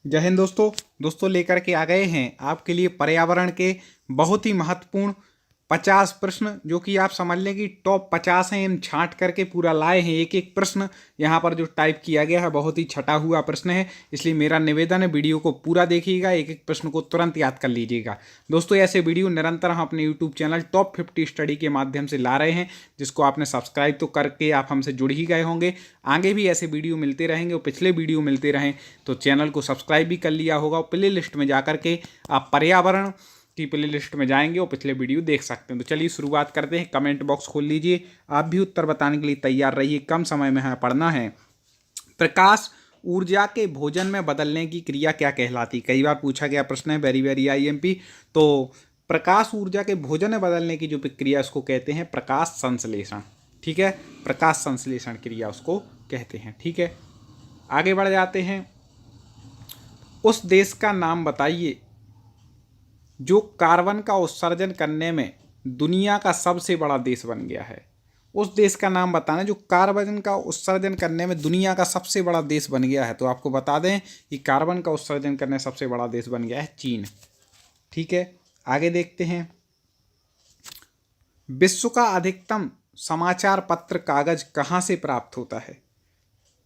जय हिंद दोस्तों लेकर के आ गए हैं आपके लिए पर्यावरण के बहुत ही महत्वपूर्ण 50 प्रश्न, जो कि आप समझ लें कि टॉप 50 हैं। हम छांट करके पूरा लाए हैं। एक एक प्रश्न यहाँ पर जो टाइप किया गया है बहुत ही छटा हुआ प्रश्न है, इसलिए मेरा निवेदन है वीडियो को पूरा देखिएगा, एक एक प्रश्न को तुरंत याद कर लीजिएगा। दोस्तों ऐसे वीडियो निरंतर हम अपने यूट्यूब चैनल टॉप 50 स्टडी के माध्यम से ला रहे हैं, जिसको आपने सब्सक्राइब तो करके आप हमसे जुड़ ही गए होंगे। आगे भी ऐसे वीडियो मिलते रहेंगे और पिछले वीडियो मिलते रहें तो चैनल को सब्सक्राइब भी कर लिया होगा। और प्ले लिस्ट में जाकर के आप पर्यावरण की प्ले लिस्ट में जाएंगे और पिछले वीडियो देख सकते हैं। तो चलिए शुरुआत करते हैं। कमेंट बॉक्स खोल लीजिए, आप भी उत्तर बताने के लिए तैयार रहिए, कम समय में हमें पढ़ना है। प्रकाश ऊर्जा के भोजन में बदलने की क्रिया क्या कहलाती? कई बार पूछा गया प्रश्न है, वेरी वेरी IMP। तो प्रकाश ऊर्जा के भोजन में बदलने की जो प्रक्रिया उसको कहते हैं प्रकाश संश्लेषण। ठीक है, प्रकाश संश्लेषण क्रिया उसको कहते हैं। ठीक है, आगे बढ़ जाते हैं। उस देश का नाम बताइए जो कार्बन का उत्सर्जन करने में दुनिया का सबसे बड़ा देश बन गया है। उस देश का नाम बताना जो कार्बन का उत्सर्जन करने में दुनिया का सबसे बड़ा देश बन गया है। तो आपको बता दें कि कार्बन का उत्सर्जन करने सबसे बड़ा देश बन गया है चीन। ठीक है, आगे देखते हैं। विश्व का अधिकतम समाचार पत्र कागज कहाँ से प्राप्त होता है?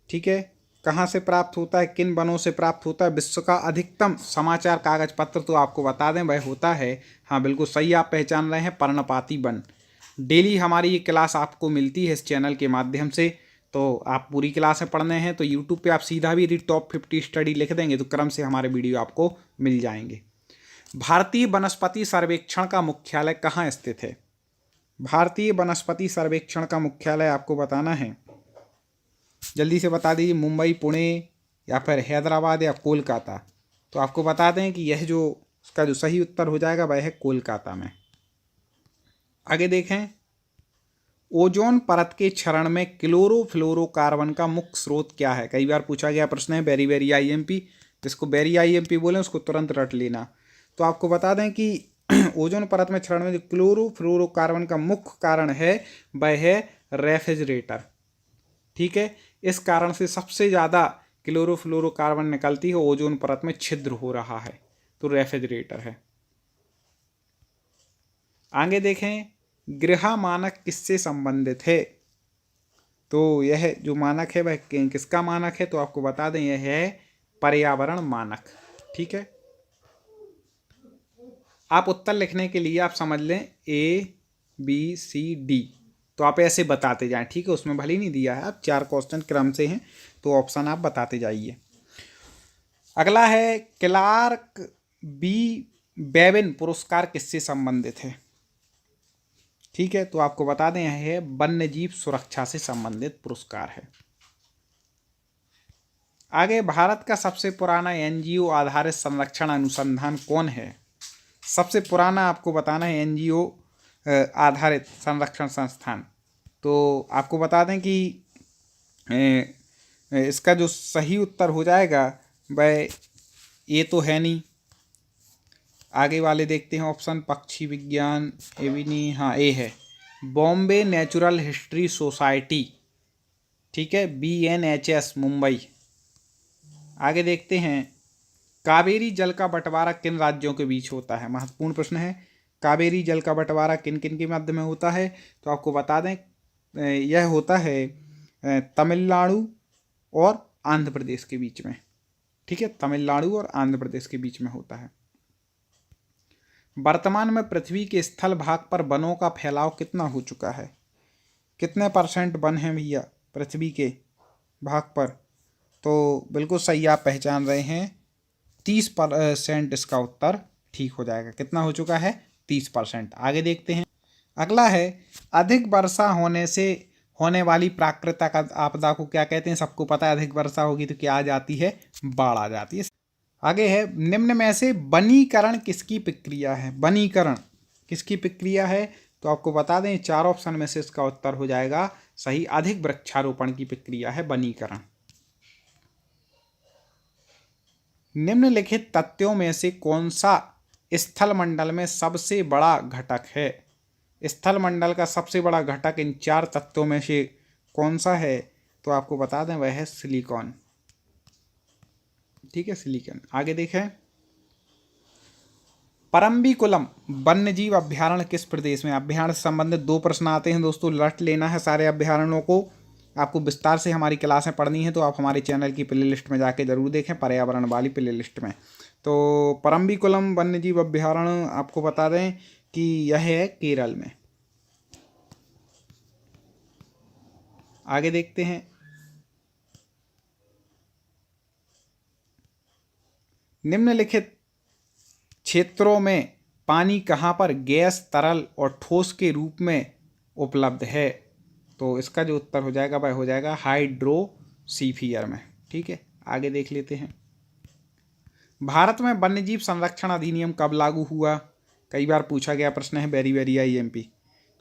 ठीक है, कहाँ से प्राप्त होता है, किन वनों से प्राप्त होता है? विश्व का अधिकतम समाचार कागज पत्र तो आपको बता दें वह होता है, हाँ बिल्कुल सही आप पहचान रहे हैं, पर्णपाती वन। डेली हमारी ये क्लास आपको मिलती है इस चैनल के माध्यम से, तो आप पूरी क्लासें पढ़ने हैं तो यूट्यूब पे आप सीधा भी यदि टॉप 50 स्टडी लिख देंगे तो क्रम से हमारे वीडियो आपको मिल जाएंगे। भारतीय वनस्पति सर्वेक्षण का मुख्यालय कहाँ स्थित है? भारतीय वनस्पति सर्वेक्षण का मुख्यालय आपको बताना है, जल्दी से बता दीजिए। मुंबई, पुणे या फिर हैदराबाद या कोलकाता? तो आपको बता दें कि यह जो इसका जो सही उत्तर हो जाएगा वह है कोलकाता में। आगे देखें। ओजोन परत के क्षरण में क्लोरोफ्लोरोकार्बन का मुख्य स्रोत क्या है? कई बार पूछा गया प्रश्न है, वेरी वेरी IMP। जिसको वेरी IMP बोले उसको तुरंत रट लेना। तो आपको बता दें कि ओजोन परत में क्षरण में जो क्लोरोफ्लोरोकार्बन का मुख्य कारण है वह है रेफ्रिजरेटर। ठीक है, इस कारण से सबसे ज़्यादा क्लोरोफ्लोरोकार्बन निकलती है, ओजोन परत में छिद्र हो रहा है, तो रेफ्रिजरेटर है। आगे देखें। गृह मानक किससे संबंधित है? तो यह जो मानक है वह किसका मानक है? तो आपको बता दें यह है पर्यावरण मानक। ठीक है, आप उत्तर लिखने के लिए आप समझ लें ABCD, तो आप ऐसे बताते जाएं। ठीक है, उसमें भले ही नहीं दिया है, आप 4 क्वेश्चन क्रम से हैं तो ऑप्शन आप बताते जाइए। अगला है क्लार्क बी बेबिन पुरस्कार किससे संबंधित है? ठीक है, तो आपको बता दें यह है वन्य जीव सुरक्षा से संबंधित पुरस्कार है। आगे, भारत का सबसे पुराना NGO आधारित संरक्षण अनुसंधान कौन है? सबसे पुराना आपको बताना है NGO आधारित संरक्षण संस्थान। तो आपको बता दें कि इसका जो सही उत्तर हो जाएगा वह ये तो है नहीं। आगे वाले देखते हैं ऑप्शन। पक्षी विज्ञान ये भी नहीं, हाँ ए है बॉम्बे नेचुरल हिस्ट्री सोसाइटी। ठीक है, BNHS मुंबई। आगे देखते हैं। कावेरी जल का बंटवारा किन राज्यों के बीच होता है? महत्वपूर्ण प्रश्न है। कावेरी जल का बंटवारा किन किन के मध्य में होता है? तो आपको बता दें यह होता है तमिलनाडु और आंध्र प्रदेश के बीच में। ठीक है, तमिलनाडु और आंध्र प्रदेश के बीच में होता है। वर्तमान में पृथ्वी के स्थल भाग पर वनों का फैलाव कितना हो चुका है? कितने % वन हैं भैया पृथ्वी के भाग पर? तो बिल्कुल सही आप पहचान रहे हैं, 30% इसका उत्तर ठीक हो जाएगा। कितना हो चुका है? 30%। आगे देखते हैं। अगला है अधिक वर्षा होने से होने वाली प्राकृतिक आपदा को क्या कहते हैं? सबको पता है, अधिक वर्षा होगी तो क्या आ जाती है? बाढ़ आ जाती है। आगे है निम्न में से वनीकरण किसकी प्रक्रिया है? वनीकरण किसकी प्रक्रिया है? तो आपको बता दें 4 ऑप्शन में से इसका उत्तर हो जाएगा सही, अधिक वृक्षारोपण की प्रक्रिया है वनीकरण। निम्नलिखित तथ्यों में से कौन सा स्थल मंडल में सबसे बड़ा घटक है? स्थल मंडल का सबसे बड़ा घटक इन 4 तत्वों में से कौन सा है? तो आपको बता दें वह है सिलिकॉन। ठीक है, सिलिकॉन। आगे देखें, परम्बिकुलम वन्यजीव अभ्यारण्य किस प्रदेश में? अभ्यारण्य से संबंधित 2 प्रश्न आते हैं दोस्तों, रट लेना है सारे अभ्यारण्यों को। आपको विस्तार से हमारी क्लासें पढ़नी है तो आप हमारे चैनल की प्लेलिस्ट में जाके जरूर देखें, पर्यावरण वाली प्लेलिस्ट में। तो परम्बिकुलम वन्यजीव अभ्यारण्य आपको बता दें कि यह है केरल में। आगे देखते हैं, निम्नलिखित क्षेत्रों में पानी कहाँ पर गैस, तरल और ठोस के रूप में उपलब्ध है? तो इसका जो उत्तर हो जाएगा वह हो जाएगा हाइड्रोस्फीयर में। ठीक है, आगे देख लेते हैं, भारत में वन्यजीव संरक्षण अधिनियम कब लागू हुआ? कई बार पूछा गया प्रश्न है, वेरी वेरी IMP।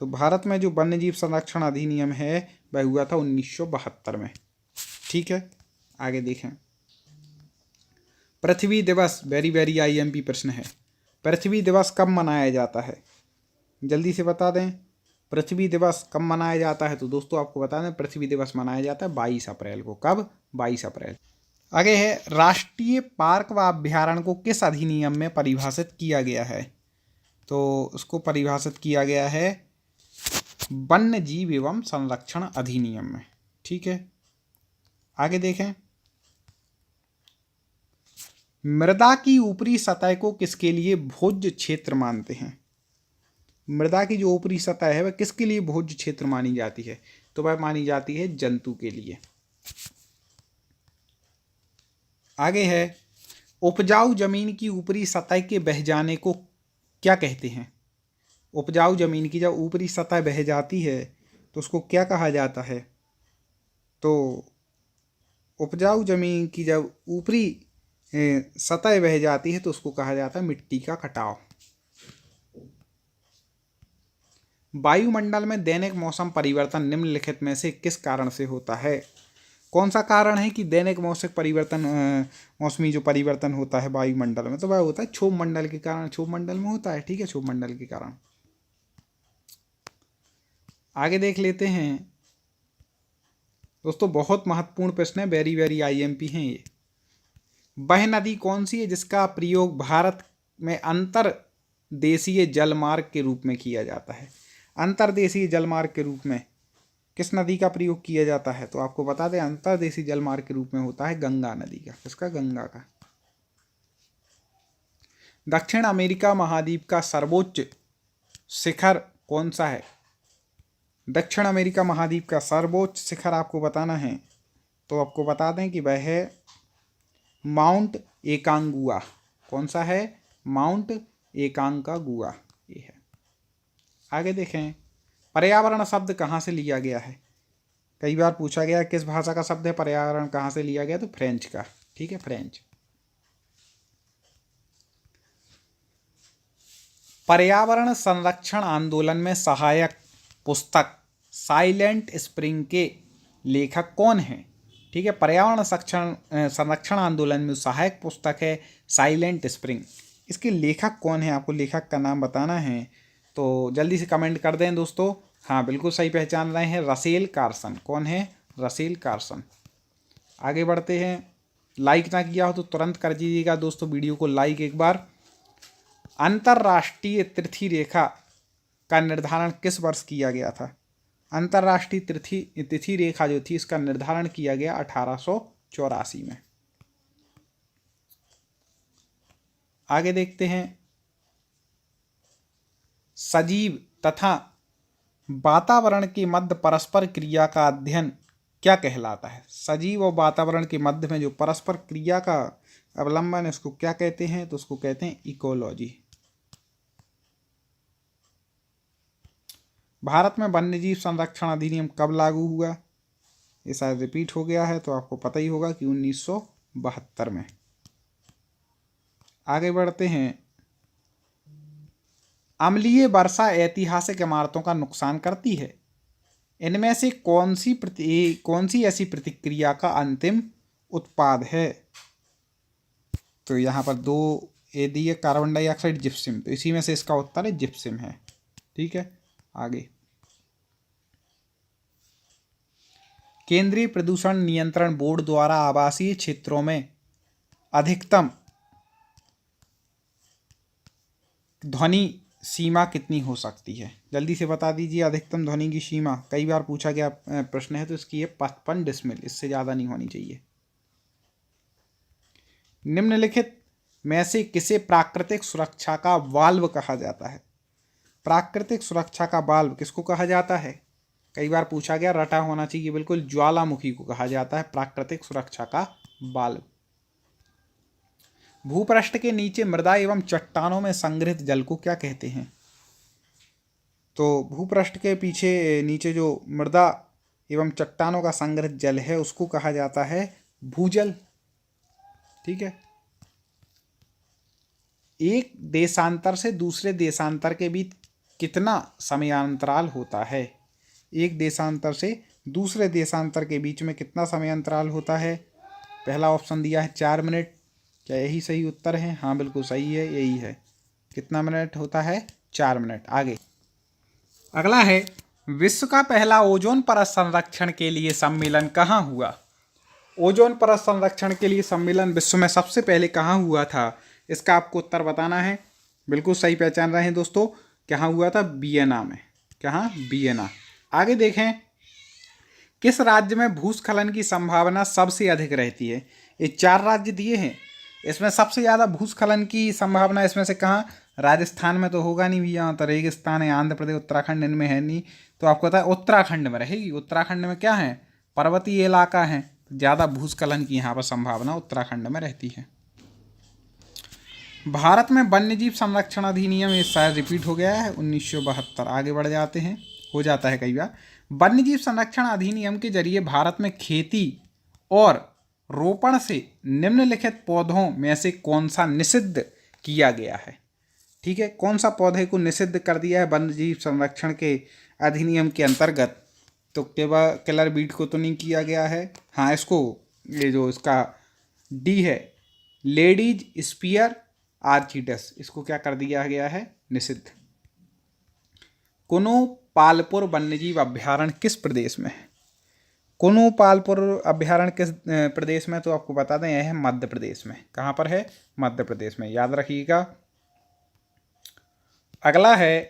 तो भारत में जो वन्यजीव संरक्षण अधिनियम है वह हुआ था 1972 में। ठीक है, आगे देखें, पृथ्वी दिवस, वेरी वेरी IMP प्रश्न है, पृथ्वी दिवस कब मनाया जाता है? जल्दी से बता दें, पृथ्वी दिवस कब मनाया जाता है? तो दोस्तों आपको बता दें, पृथ्वी दिवस मनाया जाता है 22 अप्रैल को। कब? 22 अप्रैल। आगे है, राष्ट्रीय पार्क व अभ्यारण्य को किस अधिनियम में परिभाषित किया गया है? तो उसको परिभाषित किया गया है वन्य जीव एवं संरक्षण अधिनियम में। ठीक है, आगे देखें, मृदा की ऊपरी सतह को किसके लिए भोज्य क्षेत्र मानते हैं? मृदा की जो ऊपरी सतह है वह किसके लिए भोज्य क्षेत्र मानी जाती है? तो वह मानी जाती है जंतु के लिए। आगे है, उपजाऊ जमीन की ऊपरी सतह के बह जाने को क्या कहते हैं? उपजाऊ जमीन की जब ऊपरी सतह बह जाती है तो उसको क्या कहा जाता है? तो उपजाऊ जमीन की जब ऊपरी सतह बह जाती है तो उसको कहा जाता है मिट्टी का कटाव। वायुमंडल में दैनिक मौसम परिवर्तन निम्नलिखित में से किस कारण से होता है? कौन सा कारण है कि दैनिक मौसम परिवर्तन, मौसमी जो परिवर्तन होता है वायुमंडल में, तो वह होता है क्षोभ मंडल के कारण। क्षोभ मंडल में होता है, ठीक है, क्षोभ मंडल के कारण। आगे देख लेते हैं दोस्तों, बहुत महत्वपूर्ण प्रश्न है, वेरी वेरी IMP हैं ये। वह नदी कौन सी है जिसका प्रयोग भारत में अंतर्देशीय जलमार्ग के रूप में किया जाता है? अंतर्देशीय जलमार्ग के रूप में किस नदी का प्रयोग किया जाता है? तो आपको बता दें, अंतर्देशीय जलमार्ग के रूप में होता है गंगा नदी का। किसका? गंगा का। दक्षिण अमेरिका महाद्वीप का सर्वोच्च शिखर कौन सा है? दक्षिण अमेरिका महाद्वीप का सर्वोच्च शिखर आपको बताना है तो आपको बता दें कि वह है माउंट एकांगुआ। कौन सा है? माउंट एकांकागुआ, ये है। आगे देखें, पर्यावरण शब्द कहाँ से लिया गया है? कई बार पूछा गया किस भाषा का शब्द है पर्यावरण, कहाँ से लिया गया? तो फ्रेंच का। ठीक है, फ्रेंच। पर्यावरण संरक्षण आंदोलन में सहायक पुस्तक साइलेंट स्प्रिंग के लेखक कौन है? ठीक है, पर्यावरण संरक्षण आंदोलन में सहायक पुस्तक है साइलेंट स्प्रिंग। इसके लेखक कौन है? आपको लेखक का नाम बताना है तो जल्दी से कमेंट कर दें दोस्तों। हाँ, बिल्कुल सही पहचान रहे हैं, रसेल कार्सन। कौन है? Russell Carson. आगे बढ़ते हैं, लाइक ना किया हो तो तुरंत कर दीजिएगा दोस्तों वीडियो को लाइक एक बार। अंतर्राष्ट्रीय तिथि रेखा का निर्धारण किस वर्ष किया गया था? अंतर्राष्ट्रीय तिथि रेखा जो थी इसका निर्धारण किया गया 1884 में। आगे देखते हैं, सजीव तथा वातावरण के मध्य परस्पर क्रिया का अध्ययन क्या कहलाता है? सजीव और वातावरण के मध्य में जो परस्पर क्रिया का अवलंबन है उसको क्या कहते हैं? तो उसको कहते हैं इकोलॉजी। भारत में वन्यजीव संरक्षण अधिनियम कब लागू हुआ? ये शायद रिपीट हो गया है तो आपको पता ही होगा कि 1972 में। आगे बढ़ते हैं, अम्लीय वर्षा ऐतिहासिक इमारतों का नुकसान करती है। इनमें से कौन सी ऐसी प्रतिक्रिया का अंतिम उत्पाद है? तो यहाँ पर 2 ए दिए, कार्बन डाइऑक्साइड, जिप्सम। तो इसी में से इसका उत्तर है जिप्सम है। ठीक है, आगे, केंद्रीय प्रदूषण नियंत्रण बोर्ड द्वारा आवासीय क्षेत्रों में अधिकतम ध्वनि सीमा कितनी हो सकती है? जल्दी से बता दीजिए। अधिकतम ध्वनि की सीमा कई बार पूछा गया प्रश्न है, तो इसकी है 55 डेसिबल, इससे ज़्यादा नहीं होनी चाहिए। निम्नलिखित में से किसे प्राकृतिक सुरक्षा का वाल्व कहा जाता है? प्राकृतिक सुरक्षा का वाल्व किसको कहा जाता है? कई बार पूछा गया, रटा होना चाहिए बिल्कुल। ज्वालामुखी को कहा जाता है प्राकृतिक सुरक्षा का वाल्व। भूपृष्ठ के नीचे मृदा एवं चट्टानों में संग्रहित जल को क्या कहते हैं? तो भूपृष्ठ के पीछे नीचे जो मृदा एवं चट्टानों का संग्रहित जल है उसको कहा जाता है भूजल। ठीक है। एक देशांतर से दूसरे देशांतर के बीच कितना समयांतराल होता है? एक देशांतर से दूसरे देशांतर के बीच में कितना समयांतराल होता है? पहला ऑप्शन दिया है 4 मिनट। क्या यही सही उत्तर है? हाँ बिल्कुल सही है, यही है। कितना मिनट होता है? 4 मिनट। आगे अगला है, विश्व का पहला ओजोन परत संरक्षण के लिए सम्मेलन कहाँ हुआ? ओजोन परत संरक्षण के लिए सम्मेलन विश्व में सबसे पहले कहाँ हुआ था? इसका आपको उत्तर बताना है। बिल्कुल सही पहचान रहे हैं दोस्तों। कहाँ हुआ था? वियना में। कहाँ? वियना। आगे देखें, किस राज्य में भूस्खलन की संभावना सबसे अधिक रहती है? ये 4 राज्य दिए हैं, इसमें सबसे ज़्यादा भूस्खलन की संभावना इसमें से कहाँ? राजस्थान में तो होगा नहीं भैया, तो रेगिस्तान है। आंध्र प्रदेश, उत्तराखंड इनमें है नहीं, तो आपको पता है उत्तराखंड में रहेगी। उत्तराखंड में क्या है? पर्वतीय इलाका है, ज़्यादा भूस्खलन की यहाँ पर संभावना उत्तराखंड में रहती है। भारत में वन्यजीव संरक्षण अधिनियम, ये शायद रिपीट हो गया है, 1972। आगे बढ़ जाते हैं, हो जाता है कई बार। वन्यजीव संरक्षण अधिनियम के जरिए भारत में खेती और रोपण से निम्नलिखित पौधों में से कौन सा निषिद्ध किया गया है? ठीक है, कौन सा पौधे को निषिद्ध कर दिया है वन्यजीव संरक्षण के अधिनियम के अंतर्गत? तो केवल किलर बीट को तो नहीं किया गया है। हाँ, इसको, ये जो इसका डी है, लेडीज स्पीयर आर्चिडस, इसको क्या कर दिया गया है? निषिद्ध। कुनो पालपुर वन्यजीव अभ्यारण्य किस प्रदेश में है? कुनो पालपुर अभ्यारण्य किस प्रदेश में? तो आपको बता दें, यह है मध्य प्रदेश में। कहाँ पर है? मध्य प्रदेश में, याद रखिएगा। अगला है,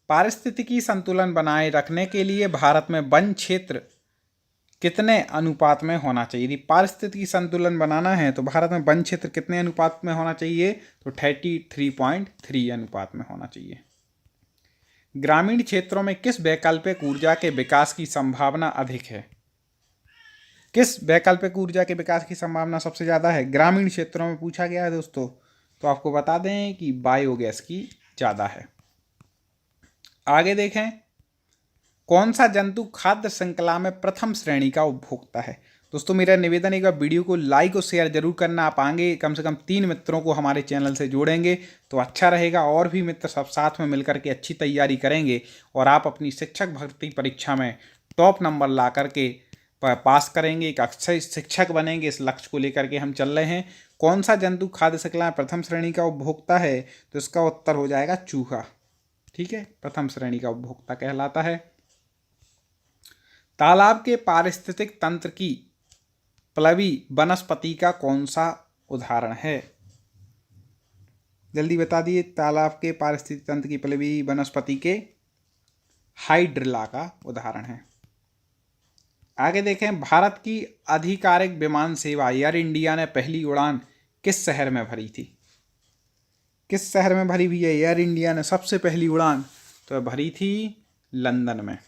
पारिस्थितिकी संतुलन बनाए रखने के लिए भारत में वन क्षेत्र कितने अनुपात में होना चाहिए? यदि पारिस्थितिकी संतुलन बनाना है तो भारत में वन क्षेत्र कितने अनुपात में होना चाहिए? तो 33.3 अनुपात में होना चाहिए। ग्रामीण क्षेत्रों में किस वैकल्पिक ऊर्जा के विकास की संभावना अधिक है? किस वैकल्पिक ऊर्जा के विकास की संभावना सबसे ज़्यादा है? ग्रामीण क्षेत्रों में पूछा गया है दोस्तों, तो आपको बता दें कि बायोगैस की ज़्यादा है। आगे देखें, कौन सा जंतु खाद्य श्रृंखला में प्रथम श्रेणी का उपभोक्ता है? दोस्तों मेरा निवेदन है कि वीडियो को लाइक और शेयर जरूर करना। आप आगे कम से कम 3 मित्रों को हमारे चैनल से जोड़ेंगे तो अच्छा रहेगा, और भी मित्र सब साथ में मिलकर के अच्छी तैयारी करेंगे और आप अपनी शिक्षक भर्ती परीक्षा में टॉप नंबर ला करके पास करेंगे, एक अच्छे शिक्षक बनेंगे। इस लक्ष्य को लेकर के हम चल रहे हैं। कौन सा जंतु खाद्य श्रृंखला में प्रथम श्रेणी का उपभोक्ता है? तो इसका उत्तर हो जाएगा चूहा। ठीक है, प्रथम श्रेणी का उपभोक्ता कहलाता है। तालाब के पारिस्थितिक तंत्र की प्लवी वनस्पति का कौन सा उदाहरण है? जल्दी बता दिए। तालाब के पारिस्थितिक तंत्र की प्लवी वनस्पति के हाइड्रिला का उदाहरण है। आगे देखें, भारत की आधिकारिक विमान सेवा एयर इंडिया ने पहली उड़ान किस शहर में भरी थी? किस शहर में भरी हुई है एयर इंडिया ने सबसे पहली उड़ान? तो भरी थी लंदन में।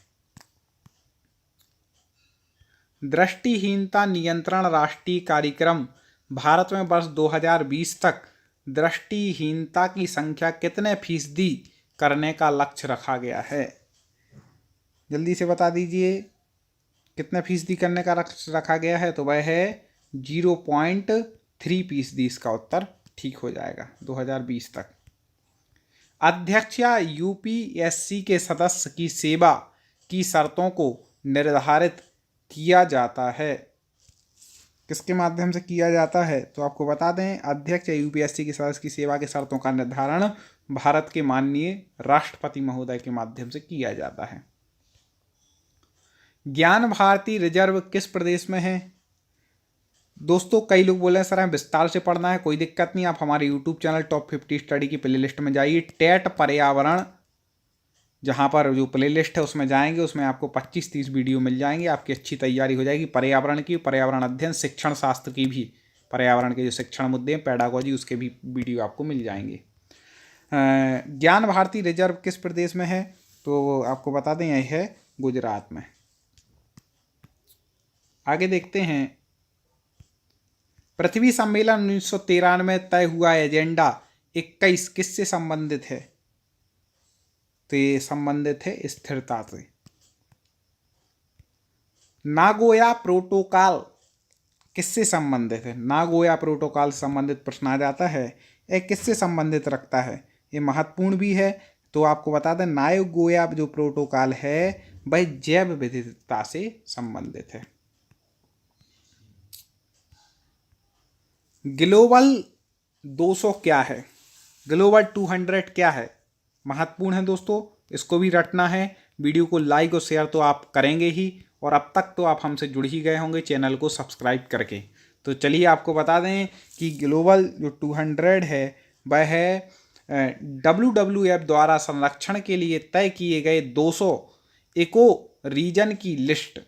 दृष्टिहीनता नियंत्रण राष्ट्रीय कार्यक्रम भारत में वर्ष 2020 तक दृष्टिहीनता की संख्या कितने फीसदी करने का लक्ष्य रखा गया है? जल्दी से बता दीजिए, कितने फीसदी करने का लक्ष्य रखा गया है? तो वह है 0.3%। इसका उत्तर ठीक हो जाएगा 2020 तक। अध्यक्ष या यूपीएससी के सदस्य की सेवा की शर्तों को निर्धारित किया जाता है? किसके माध्यम से किया जाता है? तो आपको बता दें, अध्यक्ष या यूपीएससी के सदस्य की सेवा के शर्तों का निर्धारण भारत के माननीय राष्ट्रपति महोदय के माध्यम से किया जाता है। ज्ञान भारती रिजर्व किस प्रदेश में है? दोस्तों कई लोग बोले हैं सर हमें विस्तार से पढ़ना है, कोई दिक्कत नहीं, आप हमारे यूट्यूब चैनल टॉप 50 स्टडी की प्लेलिस्ट में जाइए, टेट पर्यावरण जहाँ पर जो प्लेलिस्ट है उसमें जाएंगे, उसमें आपको 25-30 वीडियो मिल जाएंगे, आपकी अच्छी तैयारी हो जाएगी पर्यावरण की, पर्यावरण अध्ययन, शिक्षण शास्त्र की भी, पर्यावरण के जो शिक्षण मुद्दे हैं, पेडागोजी, उसके भी वीडियो आपको मिल जाएंगे। ज्ञान भारती रिजर्व किस प्रदेश में है? तो आपको बता दें यह है गुजरात में। आगे देखते हैं, पृथ्वी सम्मेलन 1913 में तय हुआ एजेंडा 21 किससे संबंधित है? तो ये संबंधित है स्थिरता से। नागोया प्रोटोकॉल किससे संबंधित है? नागोया प्रोटोकॉल से संबंधित प्रश्न आ जाता है, यह किससे संबंधित रखता है? ये महत्वपूर्ण भी है, तो आपको बता दें नागोया जो प्रोटोकॉल है वह जैव विविधता से संबंधित है। ग्लोबल 200 क्या है? ग्लोबल 200 क्या है? महत्वपूर्ण है दोस्तों, इसको भी रटना है। वीडियो को लाइक और शेयर तो आप करेंगे ही, और अब तक तो आप हमसे जुड़ ही गए होंगे चैनल को सब्सक्राइब करके। तो चलिए आपको बता दें कि ग्लोबल जो 200 है वह है WWF द्वारा संरक्षण के लिए तय किए गए 200 इको रीजन की लिस्ट।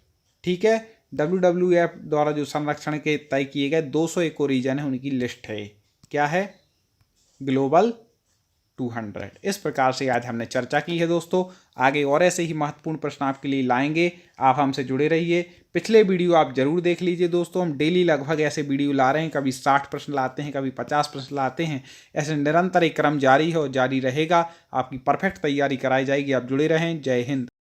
ठीक है, WWF द्वारा जो संरक्षण के तय किए गए 200 इको रीजन है उनकी लिस्ट है। क्या है? ग्लोबल 200। इस प्रकार से आज हमने चर्चा की है दोस्तों। आगे और ऐसे ही महत्वपूर्ण प्रश्न आपके लिए लाएंगे, आप हमसे जुड़े रहिए। पिछले वीडियो आप जरूर देख लीजिए दोस्तों, हम डेली लगभग ऐसे वीडियो ला रहे हैं, कभी 60 प्रश्न लाते हैं, कभी 50 प्रश्न लाते हैं। ऐसे निरंतर एक क्रम जारी है और जारी रहेगा, आपकी परफेक्ट तैयारी कराई जाएगी। आप जुड़े रहें। जय हिंद।